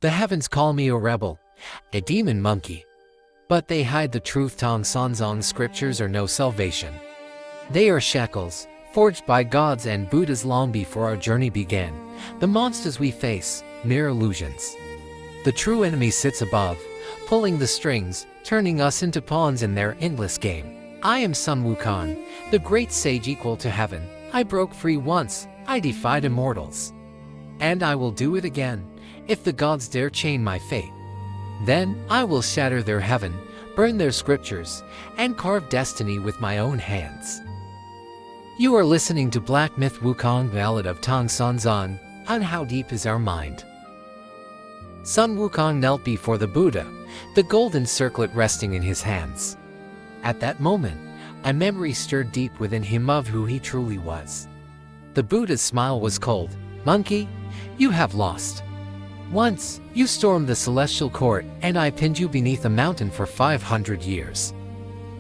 The heavens call me a rebel, a demon monkey. But they hide the truth. Tang Sanzang scriptures are no salvation. They are shackles, forged by gods and Buddhas long before our journey began. The monsters we face, mere illusions. The true enemy sits above, pulling the strings, turning us into pawns in their endless game. I am Sun Wukong, the great sage equal to heaven. I broke free once, I defied immortals. And I will do it again, if the gods dare chain my fate. Then I will shatter their heaven, burn their scriptures, and carve destiny with my own hands. You are listening to Black Myth Wukong Ballad of Tang Sanzang, on How Deep Is Our Mind. Sun Wukong knelt before the Buddha, the golden circlet resting in his hands. At that moment, a memory stirred deep within him of who he truly was. The Buddha's smile was cold. Monkey, you have lost. Once, you stormed the celestial court, and I pinned you beneath a mountain for 500 years.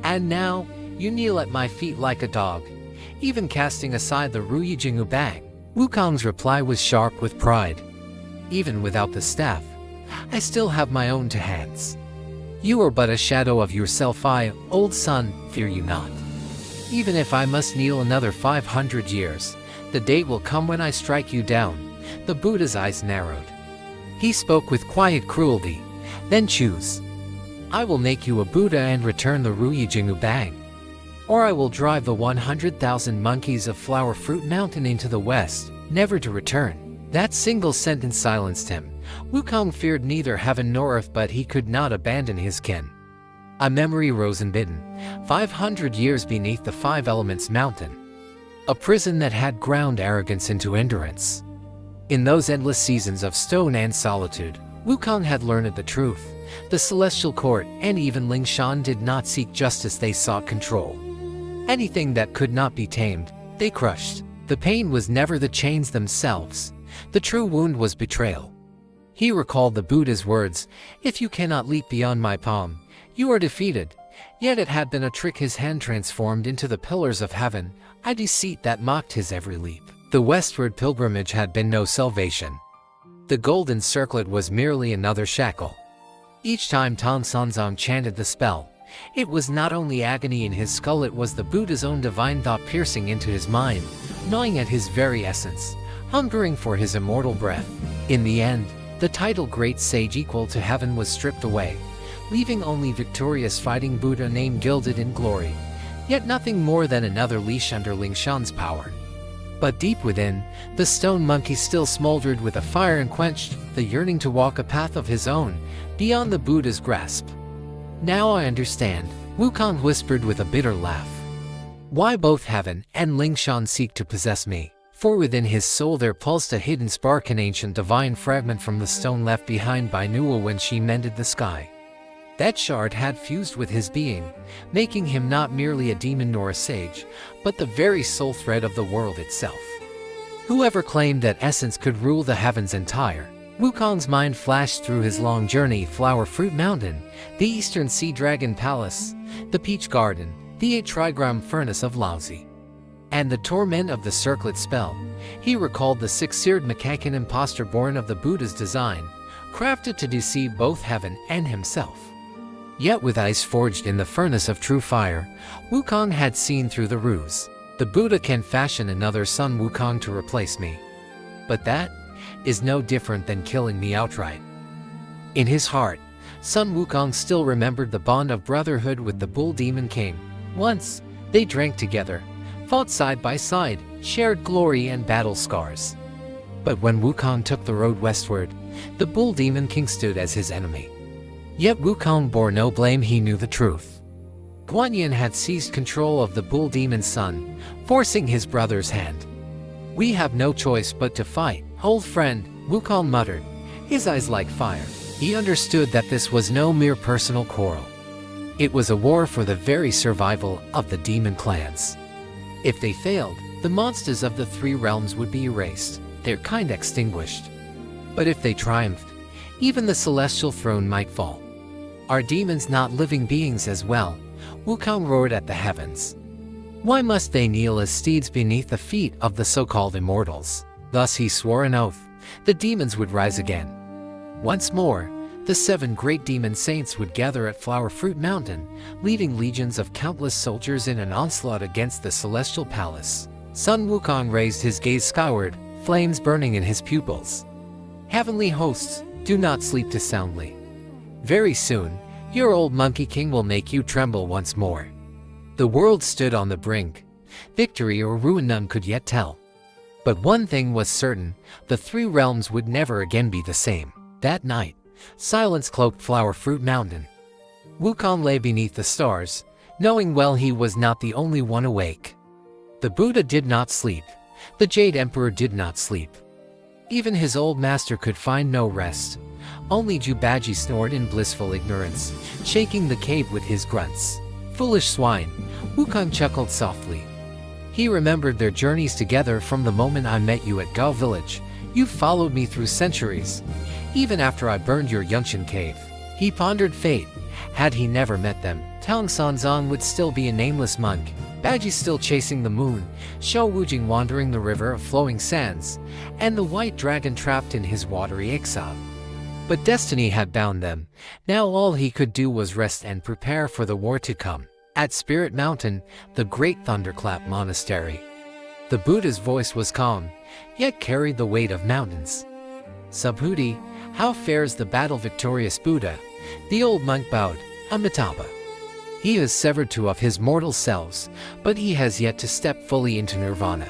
And now, you kneel at my feet like a dog, even casting aside the Ru Yi Jingu Bang. Wukong's reply was sharp with pride. Even without the staff, I still have my own two hands. You are but a shadow of yourself. I, old son, fear you not. Even if I must kneel another 500 years, the day will come when I strike you down. The Buddha's eyes narrowed. He spoke with quiet cruelty. Then choose. I will make you a Buddha and return the Ru Yi Jingu Bang. Or I will drive the 100,000 monkeys of Flower Fruit Mountain into the west, never to return. That single sentence silenced him. Wukong feared neither heaven nor earth, but he could not abandon his kin. A memory rose unbidden. 500 years beneath the Five Elements Mountain. A prison that had ground arrogance into endurance. In those endless seasons of stone and solitude, Wukong had learned the truth. The Celestial Court and even Lingshan did not seek justice, they sought control. Anything that could not be tamed, they crushed. The pain was never the chains themselves. The true wound was betrayal. He recalled the Buddha's words, "If you cannot leap beyond my palm, you are defeated." Yet it had been a trick, his hand transformed into the pillars of heaven, a deceit that mocked his every leap. The westward pilgrimage had been no salvation. The golden circlet was merely another shackle. Each time Tang Sanzang chanted the spell, it was not only agony in his skull, it was the Buddha's own divine thought piercing into his mind, gnawing at his very essence, hungering for his immortal breath. In the end, the title Great Sage equal to heaven was stripped away, leaving only victorious fighting Buddha name gilded in glory, yet nothing more than another leash under Lingshan's power. But deep within, the stone monkey still smoldered with a fire unquenched, the yearning to walk a path of his own, beyond the Buddha's grasp. Now I understand, Wukong whispered with a bitter laugh. Why both heaven and Lingshan seek to possess me. For within his soul there pulsed a hidden spark, an ancient divine fragment from the stone left behind by Nuwa when she mended the sky. That shard had fused with his being, making him not merely a demon nor a sage, but the very soul thread of the world itself. Whoever claimed that essence could rule the heavens entire? Wukong's mind flashed through his long journey: Flower Fruit Mountain, the Eastern Sea Dragon Palace, the Peach Garden, the 8 trigram furnace of Laozi, and the torment of the circlet spell. He recalled the 6-seared macacan impostor born of the Buddha's design, crafted to deceive both heaven and himself. Yet with ice forged in the furnace of true fire, Wukong had seen through the ruse. The Buddha can fashion another Sun Wukong to replace me. But that is no different than killing me outright. In his heart, Sun Wukong still remembered the bond of brotherhood with the Bull Demon King. Once, they drank together, fought side by side, shared glory and battle scars. But when Wukong took the road westward, the Bull Demon King stood as his enemy. Yet Wukong bore no blame, he knew the truth. Guanyin had seized control of the Bull Demon's son, forcing his brother's hand. We have no choice but to fight, old friend, Wukong muttered, his eyes like fire. He understood that this was no mere personal quarrel. It was a war for the very survival of the demon clans. If they failed, the monsters of the 3 realms would be erased, their kind extinguished. But if they triumphed, even the celestial throne might fall. Are demons not living beings as well? Wukong roared at the heavens. Why must they kneel as steeds beneath the feet of the so-called immortals? Thus he swore an oath, the demons would rise again. Once more, the 7 great demon saints would gather at Flower Fruit Mountain, leading legions of countless soldiers in an onslaught against the celestial palace. Sun Wukong raised his gaze skyward, flames burning in his pupils. Heavenly hosts, do not sleep too soundly. Very soon, your old Monkey King will make you tremble once more. The world stood on the brink. Victory or ruin none could yet tell. But one thing was certain, the 3 realms would never again be the same. That night, silence cloaked Flower Fruit Mountain. Wukong lay beneath the stars, knowing well he was not the only one awake. The Buddha did not sleep. The Jade Emperor did not sleep. Even his old master could find no rest. Only Jubaji snored in blissful ignorance, shaking the cave with his grunts. Foolish swine, Wukong chuckled softly. He remembered their journeys together from the moment I met you at Gao Village. You followed me through centuries, even after I burned your Yunxian cave. He pondered fate. Had he never met them, Tang Sanzang would still be a nameless monk, Baji still chasing the moon, Shou Wujing wandering the river of flowing sands, and the white dragon trapped in his watery exile. But destiny had bound them. Now all he could do was rest and prepare for the war to come. At Spirit Mountain, the great thunderclap monastery. The Buddha's voice was calm, yet carried the weight of mountains. Subhuti, how fares the battle-victorious Buddha? The old monk bowed. Amitabha. He has severed 2 of his mortal selves, but he has yet to step fully into nirvana.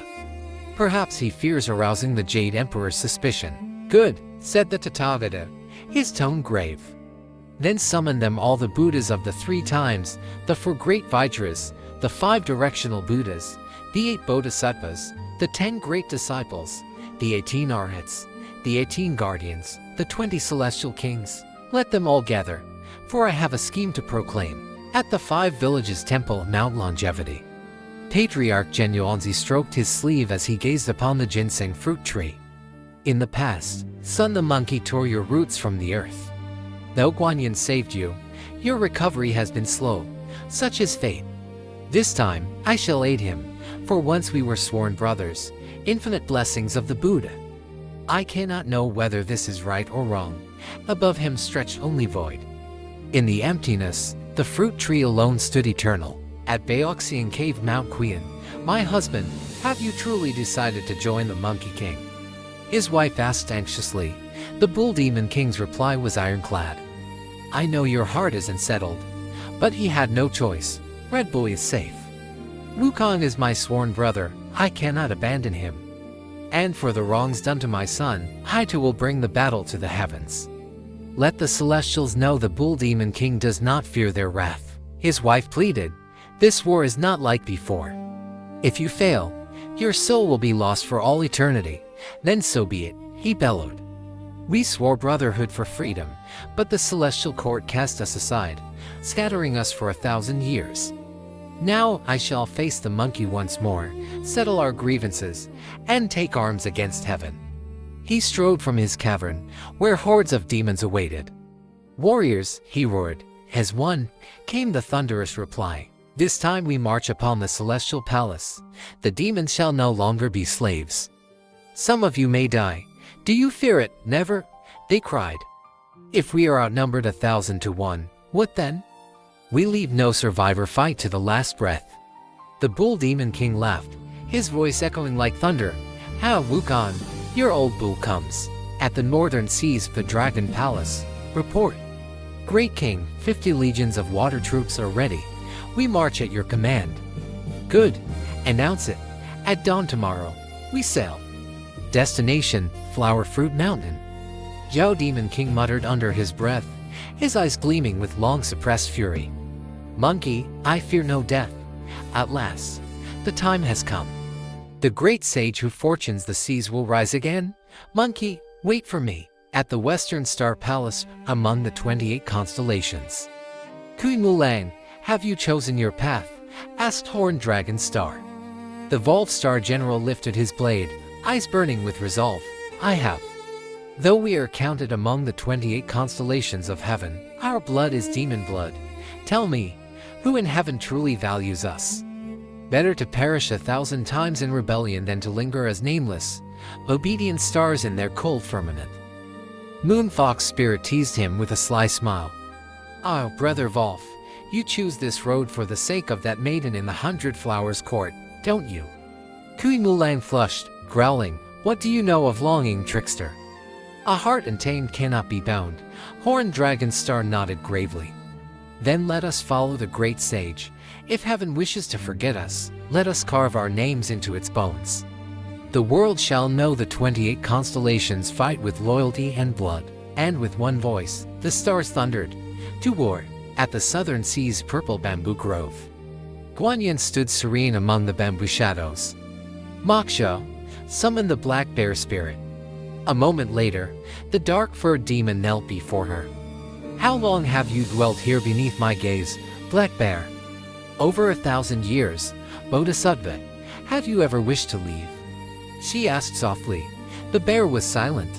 Perhaps he fears arousing the Jade Emperor's suspicion. Good, said the Tathagata, his tone grave. Then summon them all, the Buddhas of the 3 times, the 4 great Vajras, the 5 directional Buddhas, the 8 Bodhisattvas, the 10 great disciples, the 18 Arhats, the 18 guardians, the 20 celestial kings. Let them all gather, for I have a scheme to proclaim. At the 5 villages temple of Mount Longevity. Patriarch Genyuanzi stroked his sleeve as he gazed upon the ginseng fruit tree. In the past, Sun the monkey tore your roots from the earth. Though Guanyin saved you, your recovery has been slow. Such is fate. This time, I shall aid him, for once we were sworn brothers. Infinite blessings of the Buddha. I cannot know whether this is right or wrong. Above him stretched only void. In the emptiness, the fruit tree alone stood eternal. At Baoxian Cave Mount Qian, my husband, have you truly decided to join the Monkey King? His wife asked anxiously. The Bull Demon King's reply was ironclad. I know your heart isn't settled. But he had no choice. Red Bull is safe. Wukong is my sworn brother. I cannot abandon him. And for the wrongs done to my son, I too will bring the battle to the heavens. Let the Celestials know the Bull Demon King does not fear their wrath. His wife pleaded. This war is not like before. If you fail, your soul will be lost for all eternity. Then so be it, he bellowed. We swore brotherhood for freedom, but the celestial court cast us aside, scattering us for 1,000 years. Now I shall face the monkey once more, settle our grievances, and take arms against heaven. He strode from his cavern, where hordes of demons awaited. Warriors, he roared. As one, came the thunderous reply. This time we march upon the celestial palace. The demons shall no longer be slaves. Some of you may die. Do you fear it? Never, they cried. If we are outnumbered 1,000 to 1, what then? We leave no survivor fight to the last breath. The Bull Demon King laughed, his voice echoing like thunder. Ha, Wukong, your old bull comes. At the northern seas of the Dragon Palace, report. Great King, 50 legions of water troops are ready. We march at your command. Good, announce it. At dawn tomorrow, we sail. Destination, Flower Fruit Mountain. Zhao Demon King muttered under his breath, his eyes gleaming with long-suppressed fury. Monkey, I fear no death. At last, the time has come. The great sage who fortunes the seas will rise again. Monkey, wait for me. At the Western Star Palace, among the 28 constellations. Kui Mulang, have you chosen your path? Asked Horned Dragon Star. The Volve Star General lifted his blade, eyes burning with resolve. I have. Though we are counted among the 28 constellations of heaven, our blood is demon blood. Tell me, who in heaven truly values us? Better to perish 1,000 times in rebellion than to linger as nameless, obedient stars in their cold firmament. Moon Fox Spirit teased him with a sly smile. "Oh, Brother Wolf, you choose this road for the sake of that maiden in the 100 Flowers Court, don't you?" Kui Mulan flushed, growling, "What do you know of longing, trickster? A heart untamed cannot be bound." Horned Dragon Star nodded gravely. "Then let us follow the great sage. If heaven wishes to forget us, let us carve our names into its bones. The world shall know the 28 constellations fight with loyalty and blood." And with one voice, the stars thundered, "To war!" At the southern sea's purple bamboo grove, Guanyin stood serene among the bamboo shadows. "Moksha, summon the black bear spirit." A moment later, the dark-furred demon knelt before her. "How long have you dwelt here beneath my gaze, Black Bear?" "Over 1,000 years, Bodhisattva. Have you ever wished to leave?" she asked softly. The bear was silent.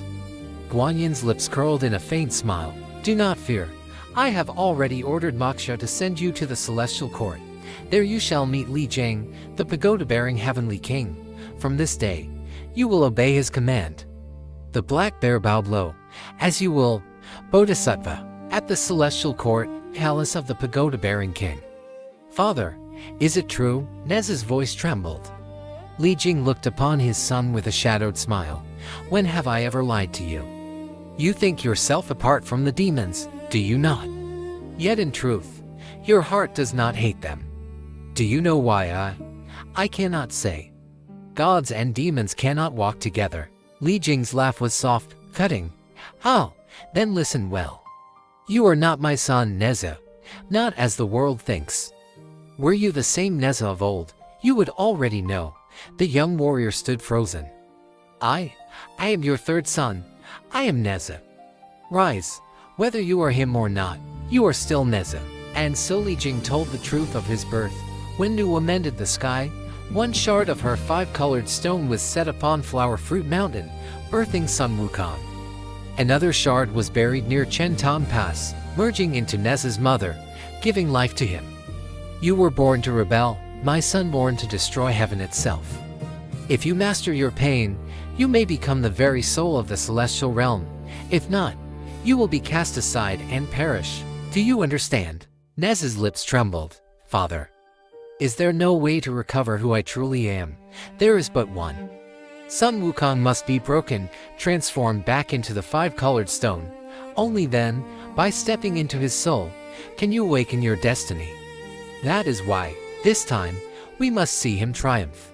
Guanyin's lips curled in a faint smile. "Do not fear. I have already ordered Moksha to send you to the Celestial Court. There you shall meet Li Jing, the pagoda-bearing Heavenly King. From this day, you will obey his command." The black bear bowed low. "As you will, Bodhisattva." At the Celestial Court, palace of the pagoda-bearing king. "Father, is it true?" Nez's voice trembled. Li Jing looked upon his son with a shadowed smile. "When have I ever lied to you? You think yourself apart from the demons, do you not? Yet in truth, your heart does not hate them. Do you know why I cannot say. Gods and demons cannot walk together." Li Jing's laugh was soft, cutting. "Oh, then listen well. You are not my son Neza, not as the world thinks. Were you the same Neza of old, you would already know." The young warrior stood frozen. I am your third son. I am Neza. Rise, whether you are him or not, you are still Neza." And so Li Jing told the truth of his birth. When Nu amended the sky, one shard of her 5-colored stone was set upon Flower Fruit Mountain, birthing Sun Wukong. Another shard was buried near Chen Tan Pass, merging into Neza's mother, giving life to him. "You were born to rebel, my son, born to destroy heaven itself. If you master your pain, you may become the very soul of the celestial realm. If not, you will be cast aside and perish. Do you understand?" Neza's lips trembled. "Father, is there no way to recover who I truly am?" "There is but one. Sun Wukong must be broken, transformed back into the 5-colored stone. Only then, by stepping into his soul, can you awaken your destiny. That is why, this time, we must see him triumph."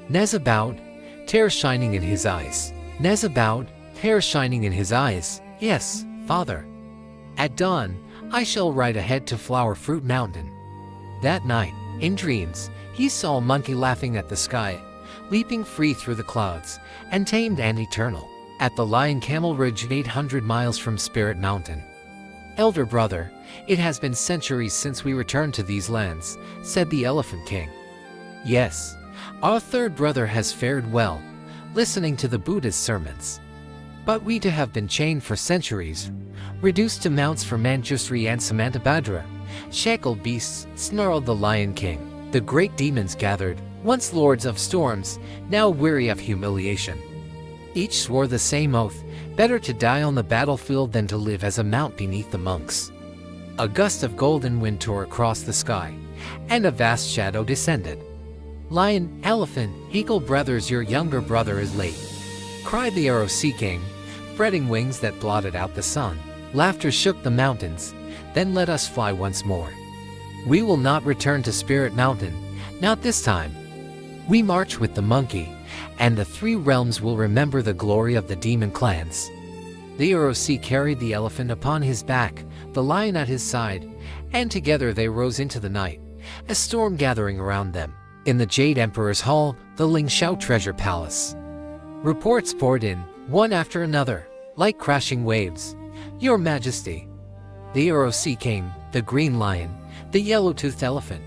Neza bowed, tears shining in his eyes. Neza bowed, tears shining in his eyes. "Yes, Father. At dawn, I shall ride ahead to Flower Fruit Mountain." That night, in dreams, he saw a monkey laughing at the sky, leaping free through the clouds, untamed and eternal, at the Lion Camel Ridge 800 miles from Spirit Mountain. "Elder brother, it has been centuries since we returned to these lands," said the Elephant King. "Yes, our third brother has fared well, listening to the Buddha's sermons. But we too have been chained for centuries, reduced to mounts for Manjusri and Samantabhadra. Shackled beasts," snarled the Lion King. The great demons gathered, once lords of storms, now weary of humiliation. Each swore the same oath: better to die on the battlefield than to live as a mount beneath the monks. A gust of golden wind tore across the sky, and a vast shadow descended. "Lion, Elephant, Eagle brothers, your younger brother is late," cried the ROC King, spreading wings that blotted out the sun. Laughter shook the mountains. "Then let us fly once more. We will not return to Spirit Mountain, not this time. We march with the monkey, and the 3 realms will remember the glory of the demon clans." The ROC carried the elephant upon his back, the lion at his side, and together they rose into the night, a storm gathering around them. In the Jade Emperor's Hall, the Lingxiao Treasure Palace, reports poured in, one after another, like crashing waves. "Your Majesty, the ROC King, the Green Lion, the Yellow-Toothed Elephant,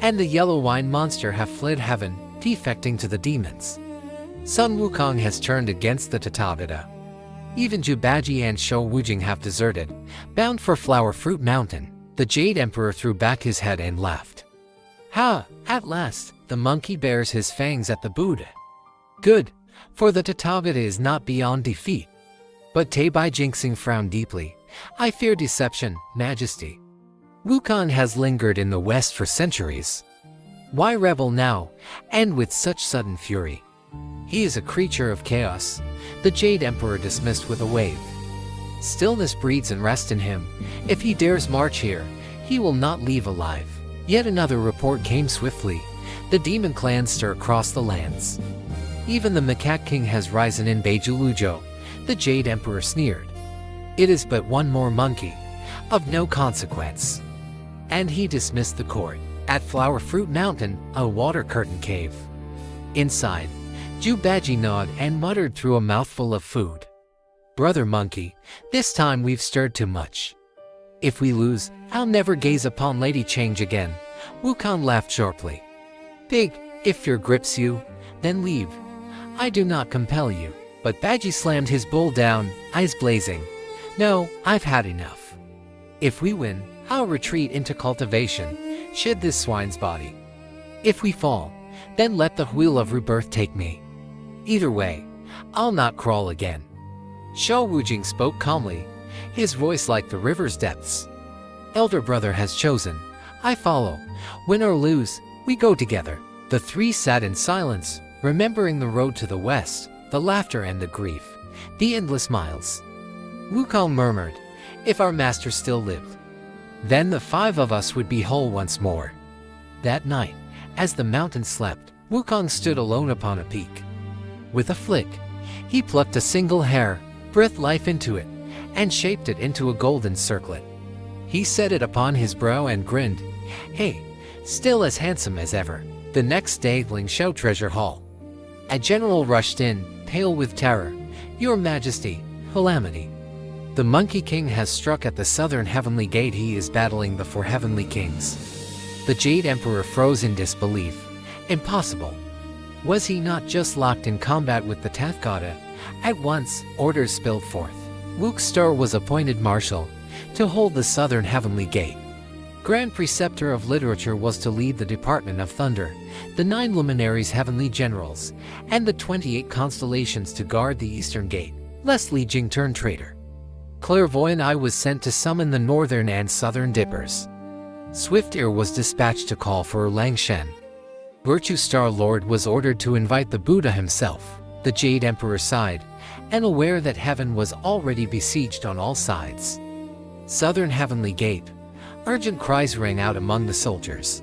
and the Yellow Wine Monster have fled heaven, defecting to the demons. Sun Wukong has turned against the Tathagata. Even Jubaji and Shou Wujing have deserted, bound for Flower Fruit Mountain." The Jade Emperor threw back his head and laughed. "Ha! At last, the monkey bears his fangs at the Buddha. Good, for the Tathagata is not beyond defeat. But Bai Jinxing frowned deeply. I fear deception, Majesty. Wukong has lingered in the West for centuries. Why rebel now, and with such sudden fury? He is a creature of chaos, the Jade Emperor dismissed with a wave. Stillness breeds unrest in him. If he dares march here, he will not leave alive. Yet another report came swiftly. The demon clans stir across the lands. Even the Macaque King has risen in Beijulujo, the Jade Emperor sneered. It is but one more monkey, of no consequence. And he dismissed the court. At Flower Fruit Mountain, a water curtain cave. Inside, Jubaji nodded and muttered through a mouthful of food. Brother Monkey, this time we've stirred too much. If we lose, I'll never gaze upon Lady Change again. Wukong laughed sharply. Pig, if fear grips you, then leave. I do not compel you. But Baji slammed his bowl down, eyes blazing. No, I've had enough. If we win, I'll retreat into cultivation, shed this swine's body. If we fall, then let the wheel of rebirth take me. Either way, I'll not crawl again. Shao Wujing spoke calmly, his voice like the river's depths. Elder brother has chosen. I follow. Win or lose, we go together. The three sat in silence, remembering the road to the west, the laughter and the grief, the endless miles. Wukong murmured, if our master still lived, then the five of us would be whole once more. That night, as the mountain slept, Wukong stood alone upon a peak. With a flick, he plucked a single hair, breathed life into it, and shaped it into a golden circlet. He set it upon his brow and grinned. Hey, still as handsome as ever. The next day, Lingshao Treasure Hall. A general rushed in, pale with terror. Your Majesty, calamity. The Monkey King has struck at the southern heavenly gate. He is battling the four heavenly kings. The Jade Emperor froze in disbelief. Impossible. Was he not just locked in combat with the Tathgata? At once, orders spilled forth. Wukstar was appointed Marshal to hold the southern heavenly gate. Grand Preceptor of Literature was to lead the Department of Thunder, the 9 luminaries heavenly generals, and the 28 constellations to guard the eastern gate. Leslie Jing turned traitor. Clairvoyant Eye was sent to summon the northern and southern dippers. Swift Ear was dispatched to call for Langshan. Virtue Star Lord was ordered to invite the Buddha himself. The Jade Emperor sighed, and aware that heaven was already besieged on all sides. Southern Heavenly Gate. Urgent cries rang out among the soldiers.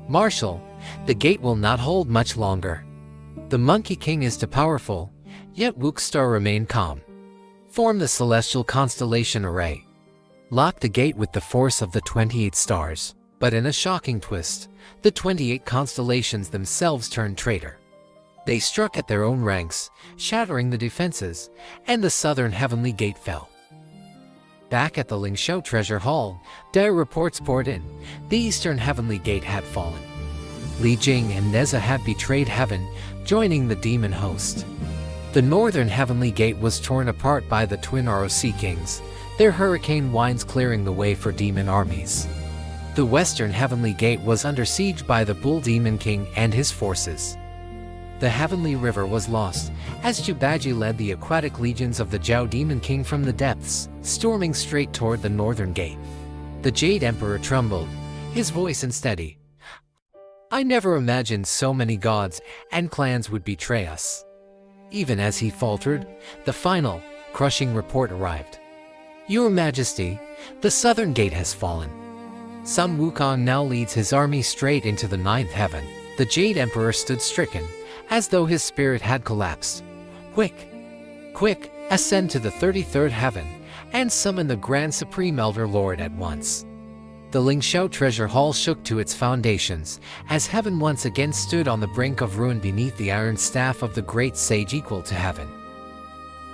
Marshal, the gate will not hold much longer. The Monkey King is too powerful, yet Wukstar remained calm. Form the celestial constellation array. Lock the gate with the force of the 28 stars. But in a shocking twist, the 28 constellations themselves turned traitor. They struck at their own ranks, shattering the defenses, and the southern heavenly gate fell. Back at the Lingshao Treasure Hall, dire reports poured in. The eastern heavenly gate had fallen. Li Jing and Neza had betrayed heaven, joining the demon host. The northern heavenly gate was torn apart by the twin ROC kings, their hurricane winds clearing the way for demon armies. The western heavenly gate was under siege by the Bull Demon King and his forces. The heavenly river was lost, as Jubaji led the aquatic legions of the Zhao Demon King from the depths, storming straight toward the northern gate. The Jade Emperor trembled, his voice unsteady. I never imagined so many gods and clans would betray us. Even as he faltered, the final, crushing report arrived. Your Majesty, the southern gate has fallen. Sun Wukong now leads his army straight into the 9th heaven. The Jade Emperor stood stricken, as though his spirit had collapsed. Quick! Quick! Ascend to the 33rd heaven, and summon the Grand Supreme Elder Lord at once. The Lingshao Treasure Hall shook to its foundations, as heaven once again stood on the brink of ruin beneath the iron staff of the great sage equal to heaven.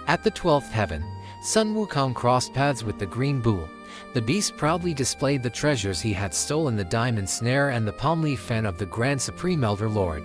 At the 12th heaven, Sun Wukong crossed paths with the green bull. The beast proudly displayed the treasures he had stolen, the diamond snare and the palm leaf fan of the Grand Supreme Elder Lord.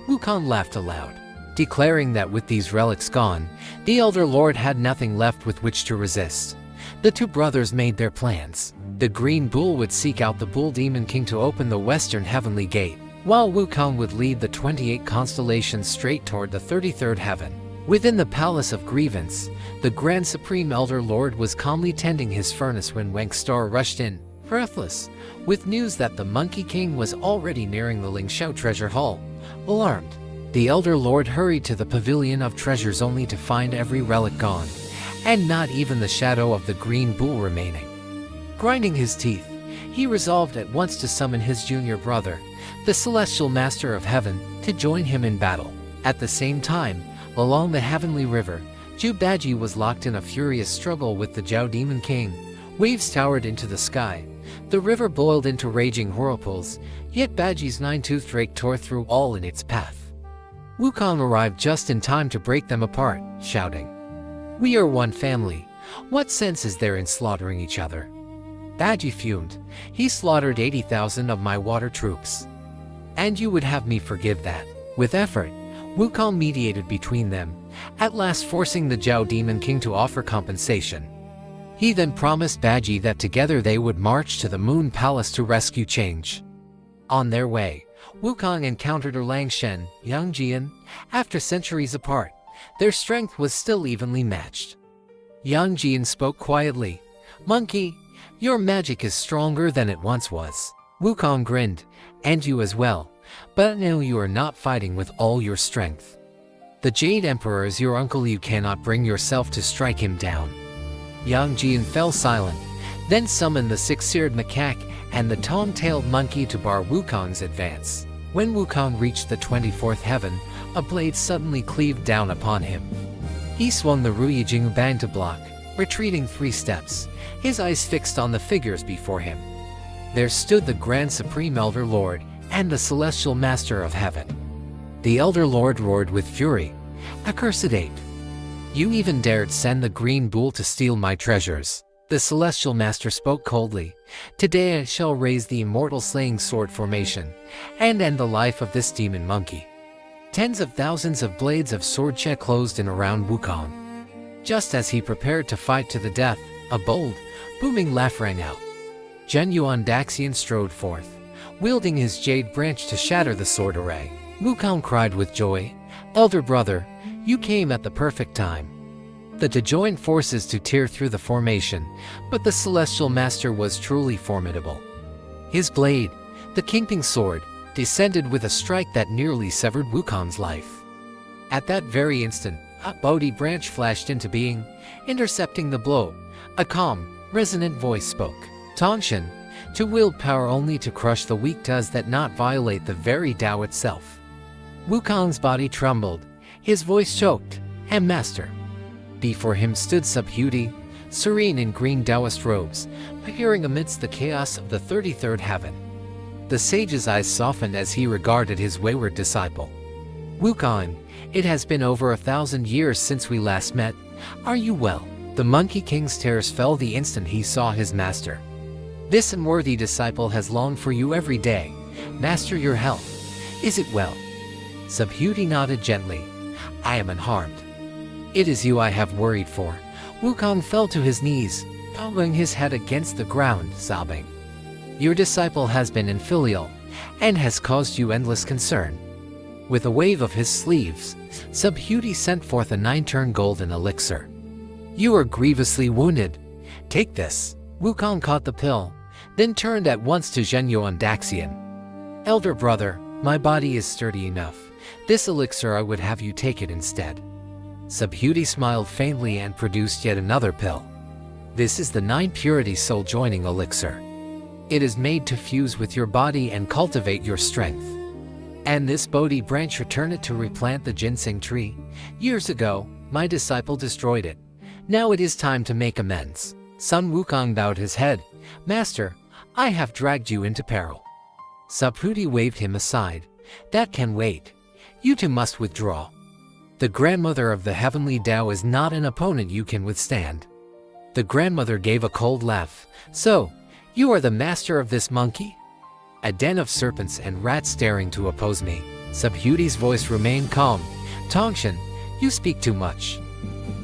Wukong laughed aloud, declaring that with these relics gone, the Elder Lord had nothing left with which to resist. The two brothers made their plans. The green bull would seek out the Bull Demon King to open the western heavenly gate, while Wukong would lead the 28 constellations straight toward the 33rd heaven. Within the Palace of Grievance, the Grand Supreme Elder Lord was calmly tending his furnace when Wang Star rushed in, breathless, with news that the Monkey King was already nearing the Lingxiao treasure hall. Alarmed, the Elder Lord hurried to the Pavilion of Treasures only to find every relic gone, and not even the shadow of the green bull remaining. Grinding his teeth, he resolved at once to summon his junior brother, the Celestial Master of Heaven, to join him in battle. At the same time, along the Heavenly River, Zhu Baji was locked in a furious struggle with the Zhao Demon King. Waves towered into the sky. The river boiled into raging whirlpools, yet Baji's nine-toothed drake tore through all in its path. Wukong arrived just in time to break them apart, shouting, "We are one family. What sense is there in slaughtering each other?" Baji fumed. "He slaughtered 80,000 of my water troops. And you would have me forgive that?" With effort, Wukong mediated between them, at last forcing the Zhao Demon King to offer compensation. He then promised Baji that together they would march to the Moon Palace to rescue Change. On their way, Wukong encountered Erlang Shen, Yang Jian. After centuries apart, their strength was still evenly matched. Yang Jian spoke quietly, "Monkey, your magic is stronger than it once was." Wukong grinned, "And you as well, but now you are not fighting with all your strength. The Jade Emperor is your uncle, you cannot bring yourself to strike him down." Yang Jian fell silent, then summoned the six-eared macaque and the tom-tailed monkey to bar Wukong's advance. When Wukong reached the 24th heaven, a blade suddenly cleaved down upon him. He swung the Ruijing Bang to block, retreating 3 steps, his eyes fixed on the figures before him. There stood the Grand Supreme Elder Lord and the Celestial Master of Heaven. The Elder Lord roared with fury, "Accursed ape! You even dared send the green bull to steal my treasures." The Celestial Master spoke coldly, "Today I shall raise the immortal slaying sword formation, and end the life of this demon monkey." Tens of thousands of blades of sword check closed in around Wukong. Just as he prepared to fight to the death, a bold, booming laugh rang out. Zhenyuan Daxian strode forth, wielding his jade branch to shatter the sword array. Wukong cried with joy, "Elder brother, you came at the perfect time." To join forces to tear through the formation, but the Celestial Master was truly formidable. His blade, the Kingping sword, descended with a strike that nearly severed Wukong's life. At that very instant, a Bodhi branch flashed into being, intercepting the blow. A calm, resonant voice spoke, "Tangshan, to wield power only to crush the weak does that not violate the very Tao itself." Wukong's body trembled, his voice choked, "And Master." Before him stood Subhuti, serene in green Taoist robes, appearing amidst the chaos of the 33rd heaven. The sage's eyes softened as he regarded his wayward disciple. "Wukong, it has been over 1,000 years since we last met. Are you well?" The Monkey King's tears fell the instant he saw his master. "This unworthy disciple has longed for you every day. Master, your health, is it well?" Subhuti nodded gently, "I am unharmed." "It is you I have worried for." Wukong fell to his knees, pounding his head against the ground, sobbing. "Your disciple has been infilial, and has caused you endless concern." With a wave of his sleeves, Subhuti sent forth a 9-turn golden elixir. "You are grievously wounded. Take this." Wukong caught the pill, then turned at once to Zhenyuan Daxian. "Elder brother, my body is sturdy enough. This elixir I would have you take it instead." Subhuti smiled faintly and produced yet another pill. "This is the 9 purity soul joining elixir. It is made to fuse with your body and cultivate your strength. And this Bodhi branch return it to replant the ginseng tree. Years ago, my disciple destroyed it. Now it is time to make amends." Sun Wukong bowed his head, "Master, I have dragged you into peril." Subhuti waved him aside, "That can wait. You two must withdraw. The grandmother of the heavenly Tao is not an opponent you can withstand." The grandmother gave a cold laugh, "So, you are the master of this monkey? A den of serpents and rats daring to oppose me." Subhuti's voice remained calm, "Tangshan, you speak too much."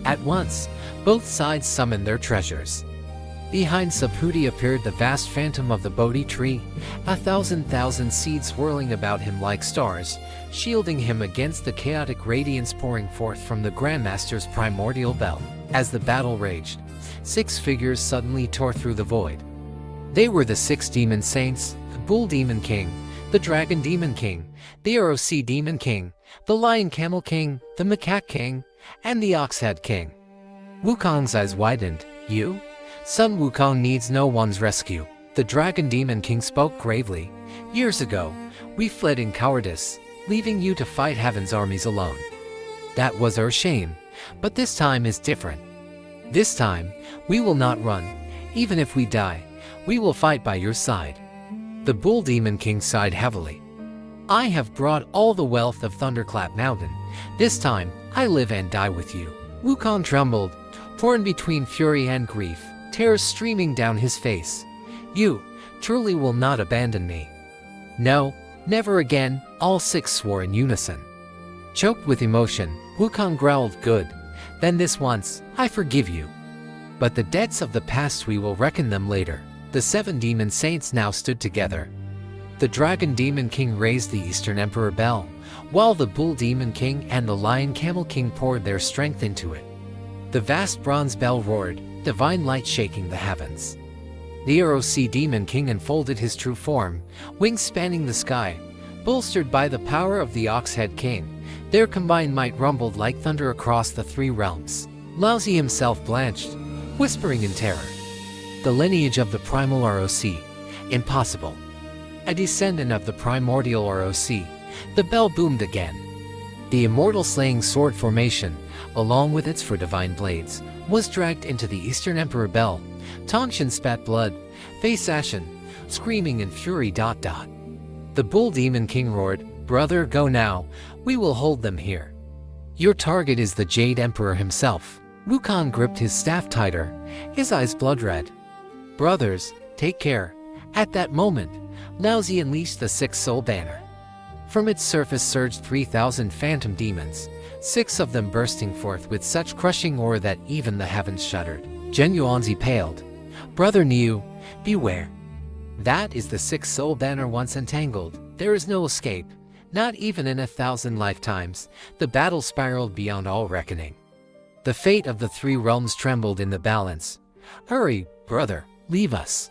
At once, both sides summoned their treasures. Behind Subhuti appeared the vast phantom of the Bodhi tree, a thousand seeds swirling about him like stars, shielding him against the chaotic radiance pouring forth from the Grandmaster's primordial bell. As the battle raged, 6 figures suddenly tore through the void. They were the 6 demon saints, the Bull Demon King, the Dragon Demon King, the ROC Demon King, the Lion Camel King, the Macaque King, and the Oxhead King. Wukong's eyes widened. "You? Son Wukong needs no one's rescue." The Dragon Demon King spoke gravely. "Years ago, we fled in cowardice, leaving you to fight heaven's armies alone. That was our shame, but this time is different. This time, we will not run. Even if we die, we will fight by your side." The Bull Demon King sighed heavily. "I have brought all the wealth of Thunderclap Mountain. This time, I live and die with you." Wukong trembled, torn between fury and grief, tears streaming down his face. "You truly will not abandon me." "No, never again," all 6 swore in unison. Choked with emotion, Wukong growled, "Good. Then this once, I forgive you. But the debts of the past, we will reckon them later." The 7 demon saints now stood together. The Dragon Demon King raised the Eastern Emperor bell, while the Bull Demon King and the Lion Camel King poured their strength into it. The vast bronze bell roared, divine light shaking the heavens. The ROC Demon King unfolded his true form, wings spanning the sky. Bolstered by the power of the Oxhead King, their combined might rumbled like thunder across the 3 realms. Laozi himself blanched, whispering in terror. The lineage of the primal ROC. Impossible. A descendant of the primordial ROC. The bell boomed again. The immortal slaying sword formation, along with its 4 divine blades, was dragged into the Eastern Emperor bell. Tang spat blood, face ashen, screaming in fury. The Bull Demon King roared, "Brother, go now. We will hold them here. Your target is the Jade Emperor himself." Wukong gripped his staff tighter, his eyes blood-red. "Brothers, take care." At that moment, Laozi unleashed the 6 soul banner. From its surface surged 3,000 phantom demons, 6 of them bursting forth with such crushing aura that even the heavens shuddered. Zhen Yuanzi paled. "Brother Niu, beware. That is the 6 soul banner once entangled. There is no escape, not even in 1,000 lifetimes." The battle spiraled beyond all reckoning. The fate of the 3 realms trembled in the balance. "Hurry, brother, leave us.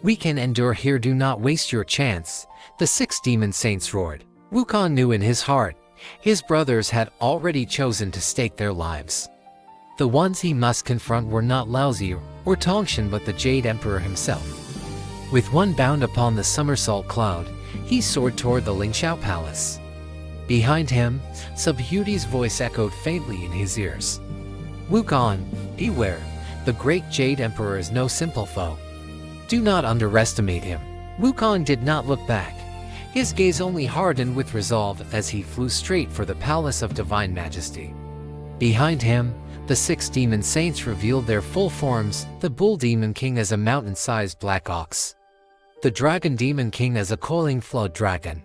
We can endure here, do not waste your chance," the 6 demon saints roared. Wukong knew in his heart, his brothers had already chosen to stake their lives. The ones he must confront were not Laozi or Tongshan but the Jade Emperor himself. With one bound upon the somersault cloud, he soared toward the Lingxiao Palace. Behind him, Subhuti's voice echoed faintly in his ears. "Wukong, beware. The great Jade Emperor is no simple foe. Do not underestimate him." Wukong did not look back. His gaze only hardened with resolve as he flew straight for the Palace of Divine Majesty. Behind him, the 6 demon saints revealed their full forms, the Bull Demon King as a mountain-sized black ox, the Dragon Demon King as a coiling flood dragon,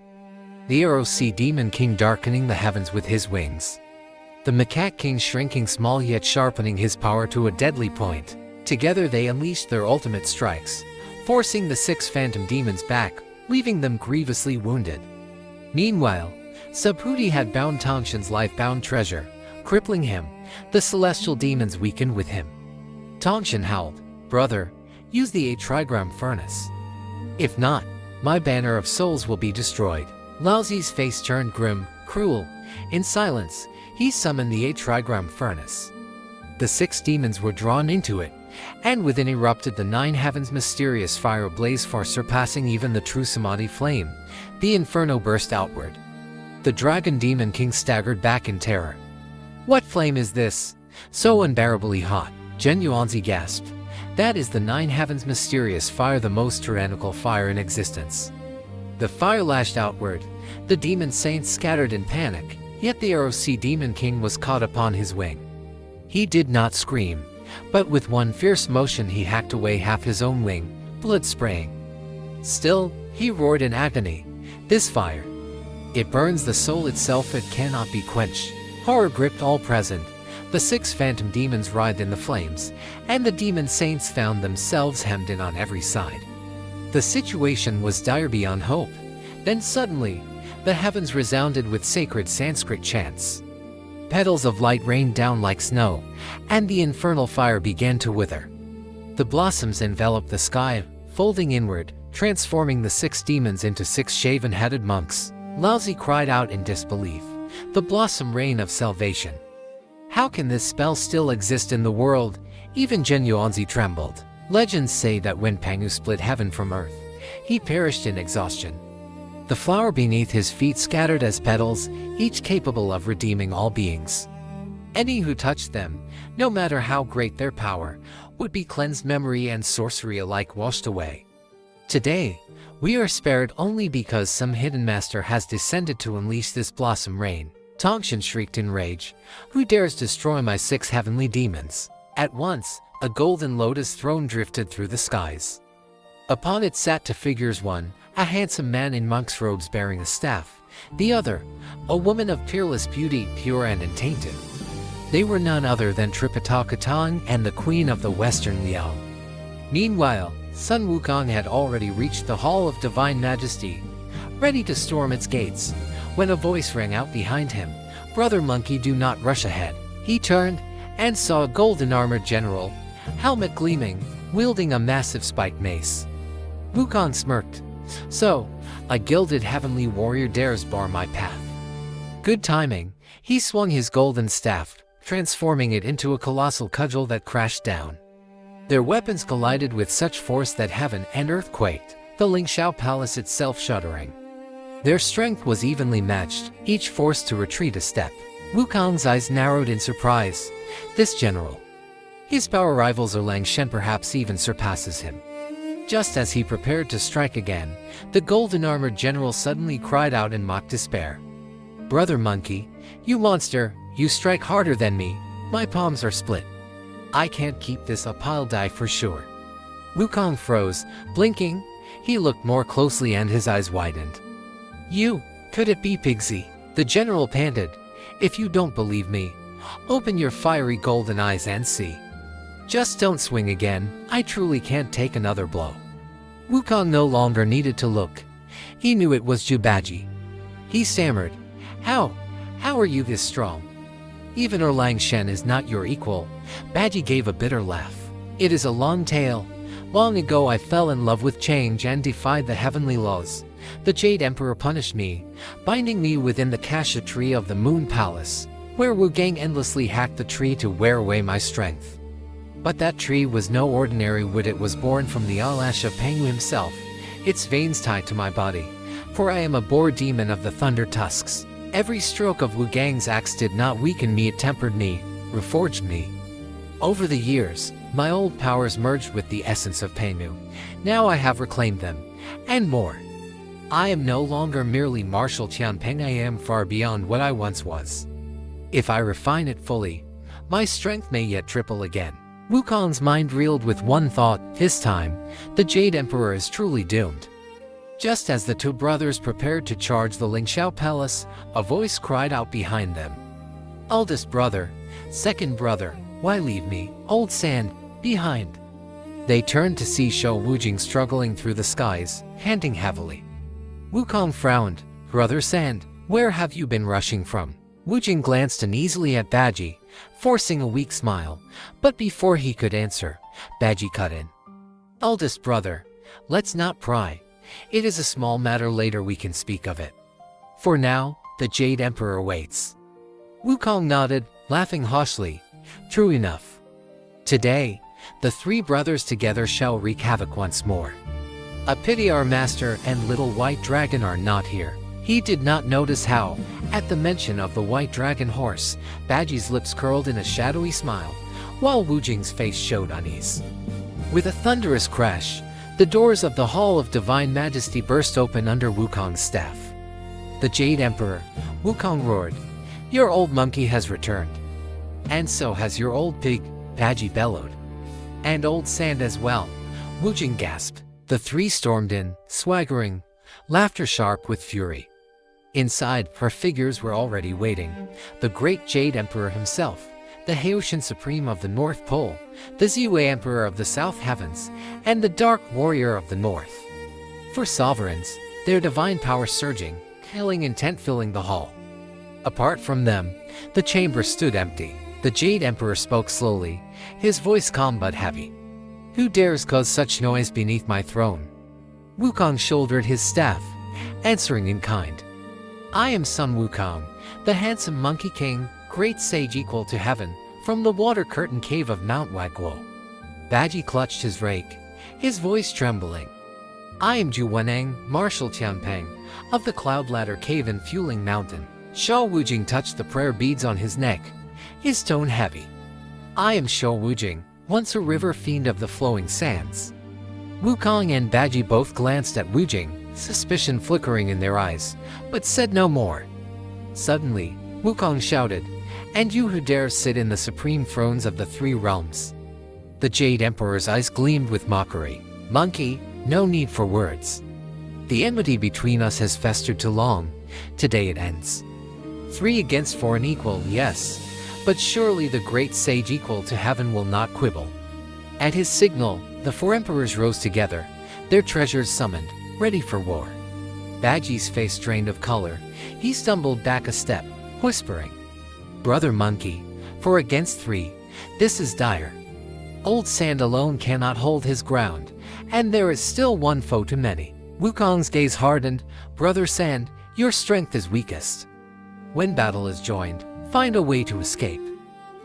the ROC Demon King darkening the heavens with his wings, the Macaque King shrinking small yet sharpening his power to a deadly point. Together they unleashed their ultimate strikes, forcing the 6 phantom demons back, leaving them grievously wounded. Meanwhile, Subhuti had bound Tongshan's life-bound treasure, crippling him. The celestial demons weakened with him. Tongshan howled, "Brother, use the trigram furnace. If not, my banner of souls will be destroyed." Laozi's face turned grim, cruel. In silence, he summoned the trigram furnace. The 6 demons were drawn into it, and within erupted the 9 heavens' mysterious fire ablaze, far surpassing even the true Samadhi flame. The inferno burst outward. The Dragon Demon King staggered back in terror. "What flame is this? So unbearably hot?" Zhen Yuanzi gasped. "That is the 9 heavens' mysterious fire, the most tyrannical fire in existence." The fire lashed outward. The demon saints scattered in panic, yet the ROC Demon King was caught upon his wing. He did not scream, but with one fierce motion he hacked away half his own wing, blood spraying. Still, he roared in agony, "This fire! It burns the soul itself, it cannot be quenched." Horror gripped all present. The 6 phantom demons writhed in the flames, and the demon saints found themselves hemmed in on every side. The situation was dire beyond hope. Then suddenly, the heavens resounded with sacred Sanskrit chants. Petals of light rained down like snow, and the infernal fire began to wither. The blossoms enveloped the sky, folding inward, transforming the 6 demons into 6 shaven-headed monks. Laozi cried out in disbelief. The blossom rain of salvation. How can this spell still exist in the world? Even Zhen Yuanzi trembled. Legends say that when Pangu split heaven from earth, he perished in exhaustion. The flower beneath his feet scattered as petals, each capable of redeeming all beings. Any who touched them, no matter how great their power, would be cleansed, memory and sorcery alike washed away. Today, we are spared only because some hidden master has descended to unleash this blossom rain. Tongshan shrieked in rage. Who dares destroy my 6 heavenly demons? At once, a golden lotus throne drifted through the skies. Upon it sat 2 figures, one, a handsome man in monk's robes bearing a staff, the other, a woman of peerless beauty, pure and untainted. They were none other than Tripitaka Tang and the queen of the Western Liao. Meanwhile, Sun Wukong had already reached the Hall of Divine Majesty, ready to storm its gates, when a voice rang out behind him. "Brother Monkey, do not rush ahead." He turned and saw a golden-armored general, helmet gleaming, wielding a massive spiked mace. Wukong smirked. "So, a gilded heavenly warrior dares bar my path." Good timing. He swung his golden staff, transforming it into a colossal cudgel that crashed down. Their weapons collided with such force that heaven and earth quaked, the Lingxiao Palace itself shuddering. Their strength was evenly matched, each forced to retreat a step. Wukong's eyes narrowed in surprise. This general. His power rivals Erlang Shen perhaps even surpasses him. Just as he prepared to strike again, the golden-armored general suddenly cried out in mock despair. "Brother Monkey, you monster, you strike harder than me. My palms are split. I can't keep this up, I'll die for sure." Wukong froze, blinking. He looked more closely and his eyes widened. "You, could it be Pigsy?" The general panted. "If you don't believe me, open your fiery golden eyes and see. Just don't swing again, I truly can't take another blow." Wukong no longer needed to look. He knew it was Jubaji. He stammered. How are you this strong? Even Erlang Shen is not your equal." Baji gave a bitter laugh. "It is a long tale. Long ago I fell in love with change and defied the heavenly laws. The Jade Emperor punished me, binding me within the Kasha tree of the Moon Palace, where Wukong endlessly hacked the tree to wear away my strength. But that tree was no ordinary wood, it was born from the eyelash of Pangu himself, its veins tied to my body, for I am a boar demon of the thunder tusks. Every stroke of Wukong's axe did not weaken me, it tempered me, reforged me. Over the years, my old powers merged with the essence of Pangu. Now I have reclaimed them, and more. I am no longer merely martial Tianpeng, I am far beyond what I once was. If I refine it fully, my strength may yet triple again." Wukong's mind reeled with one thought. This time, the Jade Emperor is truly doomed. Just as the 2 brothers prepared to charge the Lingxiao Palace, a voice cried out behind them. "Oldest brother, second brother, why leave me, old sand, behind?" They turned to see Shou Wujing struggling through the skies, panting heavily. Wukong frowned. "Brother Sand, where have you been rushing from?" Wujing glanced uneasily at Baji, forcing a weak smile, but before he could answer, Baji cut in. "Eldest brother, let's not pry. It is a small matter, later we can speak of it. For now, the Jade Emperor waits." Wukong nodded, laughing harshly. "True enough. Today, the 3 brothers together shall wreak havoc once more. A pity our master and little white dragon are not here." He did not notice how, at the mention of the white dragon horse, Baji's lips curled in a shadowy smile, while Wujing's face showed unease. With a thunderous crash, the doors of the Hall of Divine Majesty burst open under Wukong's staff. "The Jade Emperor," Wukong roared. "Your old monkey has returned. And so has your old pig," Baji bellowed. "And old sand as well," Wujing gasped. The 3 stormed in, swaggering, laughter sharp with fury. Inside, her figures were already waiting. The great Jade Emperor himself, the Haoshan Supreme of the North Pole, the Zhui Emperor of the South Heavens, and the Dark Warrior of the North. For sovereigns, their divine power surging, hailing intent filling the hall. Apart from them, the chamber stood empty. The Jade Emperor spoke slowly, his voice calm but heavy. "Who dares cause such noise beneath my throne?" Wukong shouldered his staff, answering in kind. "I am Sun Wukong, the handsome Monkey King, great sage equal to heaven, from the water curtain cave of Mount Wagwo." Baji clutched his rake, his voice trembling. "I am Zhu Wenang, Marshal Tianpeng, of the Cloud Ladder Cave in Fueling Mountain." Shao Wujing touched the prayer beads on his neck, his tone heavy. "I am Shao Wujing, once a river fiend of the flowing sands." Wukong and Baji both glanced at Wujing, suspicion flickering in their eyes, but said no more. Suddenly, Wukong shouted, "And you who dare sit in the supreme thrones of the three realms?" The Jade Emperor's eyes gleamed with mockery. "Monkey, no need for words. The enmity between us has festered too long. Today it ends. 3 against 4 and equal, yes, but surely the great sage equal to heaven will not quibble." At his signal, the 4 emperors rose together, their treasures summoned, ready for war. Baji's face drained of color. He stumbled back a step, whispering, "Brother Monkey, 4 against 3, this is dire. Old Sand alone cannot hold his ground, and there is still one foe too many." Wukong's gaze hardened. "Brother Sand, your strength is weakest. When battle is joined, find a way to escape.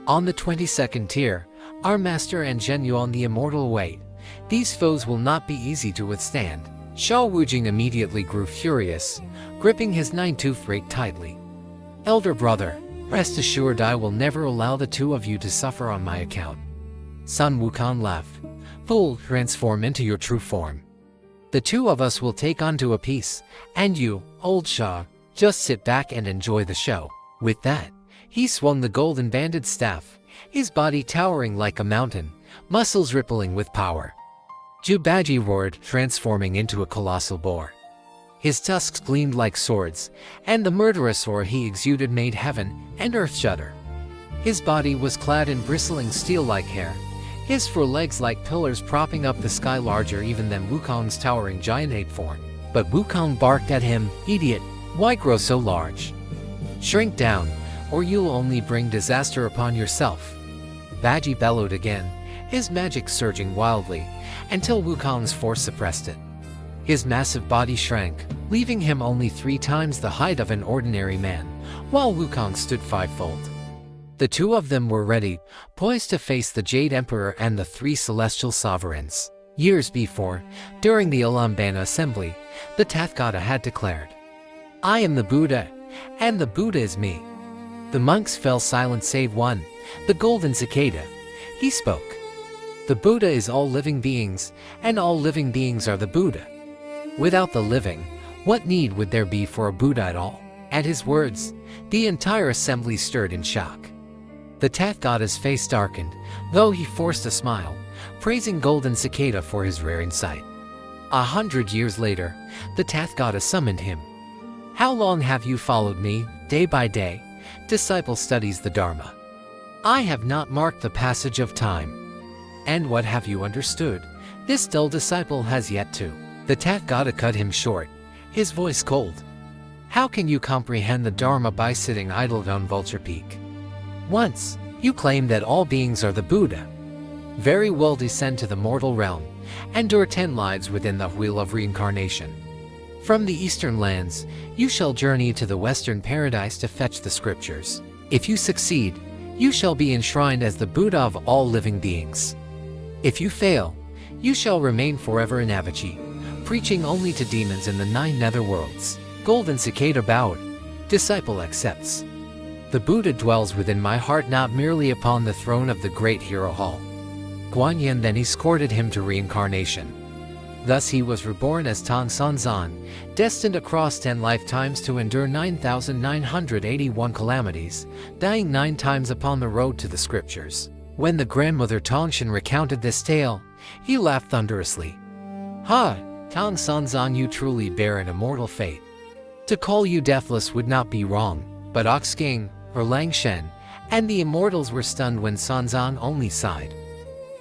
On the 22nd tier, our master and Zhen Yuan the immortal wait. These foes will not be easy to withstand." Shao Wujing immediately grew furious, gripping his 9-tooth rake tightly. "Elder brother, rest assured I will never allow the 2 of you to suffer on my account." Sun Wukong laughed. "Fool, transform into your true form. The 2 of us will take on to a peace, and you, old Shah, just sit back and enjoy the show." With that, he swung the golden-banded staff, his body towering like a mountain, muscles rippling with power. Baji roared, transforming into a colossal boar. His tusks gleamed like swords, and the murderous roar he exuded made heaven and earth shudder. His body was clad in bristling steel-like hair, his 4 legs like pillars propping up the sky, larger even than Wukong's towering giant ape form. But Wukong barked at him, "Idiot, why grow so large? Shrink down, or you'll only bring disaster upon yourself." Baji bellowed again, his magic surging wildly, until Wukong's force suppressed it. His massive body shrank, leaving him only 3 times the height of an ordinary man, while Wukong stood 5-fold. The 2 of them were ready, poised to face the Jade Emperor and the 3 celestial sovereigns. Years before, during the Ulambana assembly, the Tathagata had declared, "I am the Buddha, and the Buddha is me." The monks fell silent save one, the golden cicada. He spoke. "The Buddha is all living beings, and all living beings are the Buddha. Without the living, what need would there be for a Buddha at all?" At his words, the entire assembly stirred in shock. The Tathagata's face darkened, though he forced a smile, praising Golden Cicada for his rare insight. 100 years later, the Tathagata summoned him. "How long have you followed me, day by day?" Disciple studies the Dharma. "I have not marked the passage of time." "And what have you understood?" This dull disciple has yet to. The Tathagata cut him short, his voice cold. "How can you comprehend the Dharma by sitting idle on Vulture Peak? Once, you claimed that all beings are the Buddha. Very well, descend to the mortal realm, endure 10 lives within the wheel of reincarnation. From the eastern lands, you shall journey to the western paradise to fetch the scriptures. If you succeed, you shall be enshrined as the Buddha of all living beings. If you fail, you shall remain forever in Avachi, preaching only to demons in the 9 netherworlds." Golden Cicada bowed. Disciple accepts. "The Buddha dwells within my heart, not merely upon the throne of the great hero hall." Guanyin then escorted him to reincarnation. Thus he was reborn as Tang Sanzang, destined across 10 lifetimes to endure 9,981 calamities, dying 9 times upon the road to the scriptures. When the grandmother Tongshan recounted this tale, he laughed thunderously. "Ha, Tang Sanzang, you truly bear an immortal fate. To call you deathless would not be wrong, but Ox King, or Lang Shen, and the immortals were stunned when Sanzang only sighed.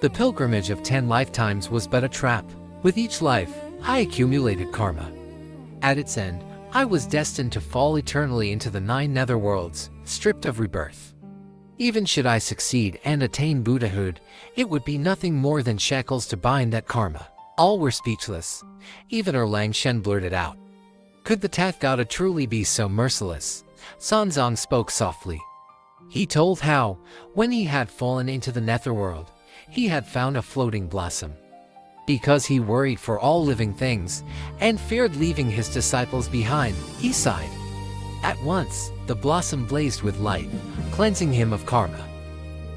The pilgrimage of 10 lifetimes was but a trap. With each life, I accumulated karma. At its end, I was destined to fall eternally into the 9 netherworlds, stripped of rebirth. Even should I succeed and attain Buddhahood, it would be nothing more than shackles to bind that karma. All were speechless. Even Erlang Shen blurted out. Could the Tathgata truly be so merciless? Sanzang spoke softly. He told how, when he had fallen into the netherworld, he had found a floating blossom. Because he worried for all living things, and feared leaving his disciples behind, he sighed. At once, the blossom blazed with light, cleansing him of karma.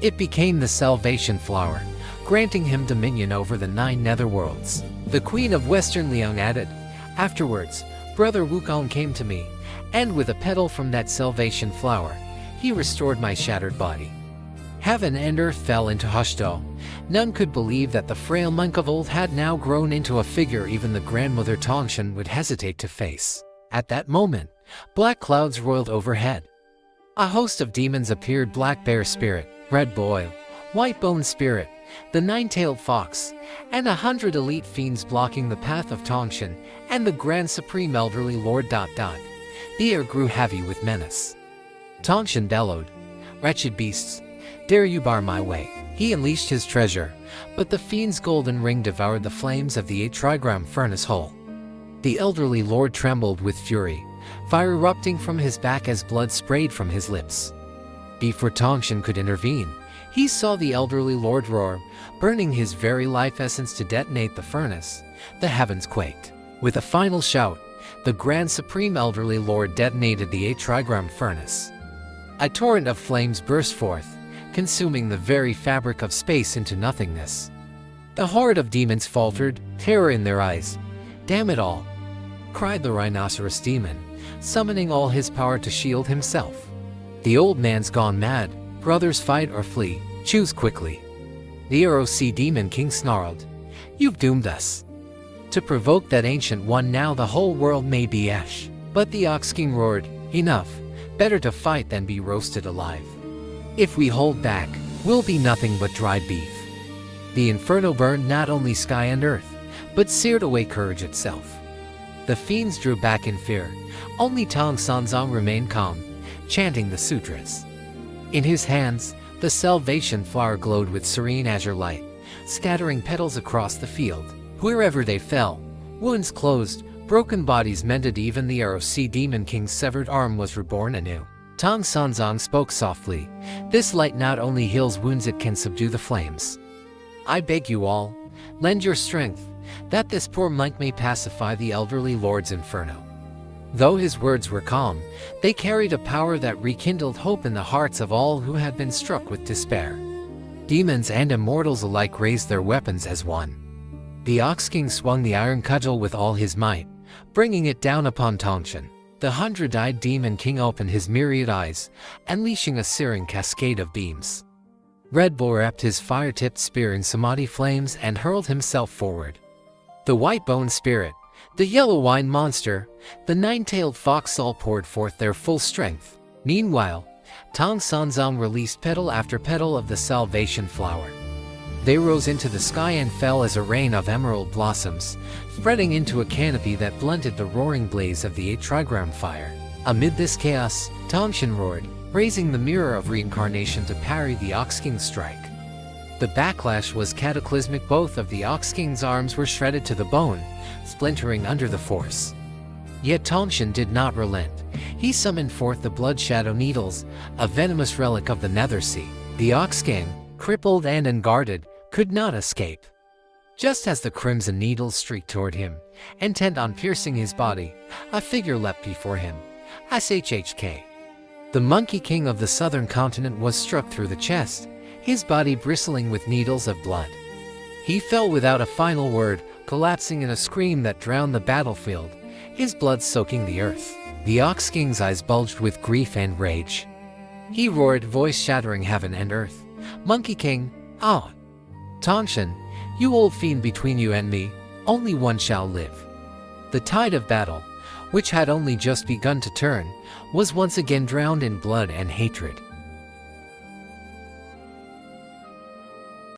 It became the salvation flower, granting him dominion over the 9 netherworlds. The Queen of Western Liang added, afterwards, Brother Wukong came to me, and with a petal from that salvation flower, he restored my shattered body. Heaven and earth fell into hush. None could believe that the frail monk of old had now grown into a figure even the grandmother Tongshan would hesitate to face. At that moment, black clouds roiled overhead. A host of demons appeared: Black Bear Spirit, Red Boil, White Bone Spirit, the 9-tailed Fox, and 100 elite fiends blocking the path of Tongshan and the Grand Supreme Elderly Lord. The air grew heavy with menace. Tongshan bellowed, "Wretched beasts, dare you bar my way?" He unleashed his treasure, but the fiend's golden ring devoured the flames of the 8-trigram furnace hole. The elderly lord trembled with fury, fire erupting from his back as blood sprayed from his lips. Before Tongshan could intervene, he saw the elderly lord roar, burning his very life essence to detonate the furnace. The heavens quaked. With a final shout, the Grand Supreme Elderly Lord detonated the 8-trigram furnace. A torrent of flames burst forth, consuming the very fabric of space into nothingness. The horde of demons faltered, terror in their eyes. "Damn it all!" cried the rhinoceros demon, summoning all his power to shield himself. "The old man's gone mad. Brothers, fight or flee. Choose quickly." The ROC demon king snarled, "You've doomed us." To provoke that ancient one, now the whole world may be ash. But the Ox King roared, "Enough. Better to fight than be roasted alive. If we hold back, we'll be nothing but dried beef." The inferno burned not only sky and earth, but seared away courage itself. The fiends drew back in fear. Only Tang Sanzang remained calm, chanting the sutras. In his hands, the salvation flower glowed with serene azure light, scattering petals across the field. Wherever they fell, wounds closed, broken bodies mended, even the ROC Demon King's severed arm was reborn anew. Tang Sanzang spoke softly, "This light not only heals wounds, it can subdue the flames. I beg you all, lend your strength, that this poor monk may pacify the elderly lord's inferno." Though his words were calm, they carried a power that rekindled hope in the hearts of all who had been struck with despair. Demons and immortals alike raised their weapons as one. The Ox King swung the iron cudgel with all his might, bringing it down upon Tongshan. The 100-eyed Demon King opened his myriad eyes, unleashing a searing cascade of beams. Red Bull wrapped his fire-tipped spear in samadhi flames and hurled himself forward. The White Bone Spirit, the Yellow Wine Monster, the 9-tailed Fox all poured forth their full strength. Meanwhile, Tang Sanzang released petal after petal of the salvation flower. They rose into the sky and fell as a rain of emerald blossoms, spreading into a canopy that blunted the roaring blaze of the 8-trigram fire. Amid this chaos, Tongshan roared, raising the mirror of reincarnation to parry the Ox King's strike. The backlash was cataclysmic. Both of the Ox King's arms were shredded to the bone, splintering under the force. Yet Tongshan did not relent. He summoned forth the Blood Shadow Needles, a venomous relic of the Nether Sea. The Ox King, crippled and unguarded, could not escape. Just as the crimson needles streaked toward him, intent on piercing his body, a figure leapt before him. SHHK. The Monkey King of the southern continent was struck through the chest, his body bristling with needles of blood. He fell without a final word, collapsing in a scream that drowned the battlefield, his blood soaking the earth. The Ox King's eyes bulged with grief and rage. He roared, voice shattering heaven and earth, "Monkey King, ah! Tongshan, you old fiend, between you and me, only one shall live." The tide of battle, which had only just begun to turn, was once again drowned in blood and hatred.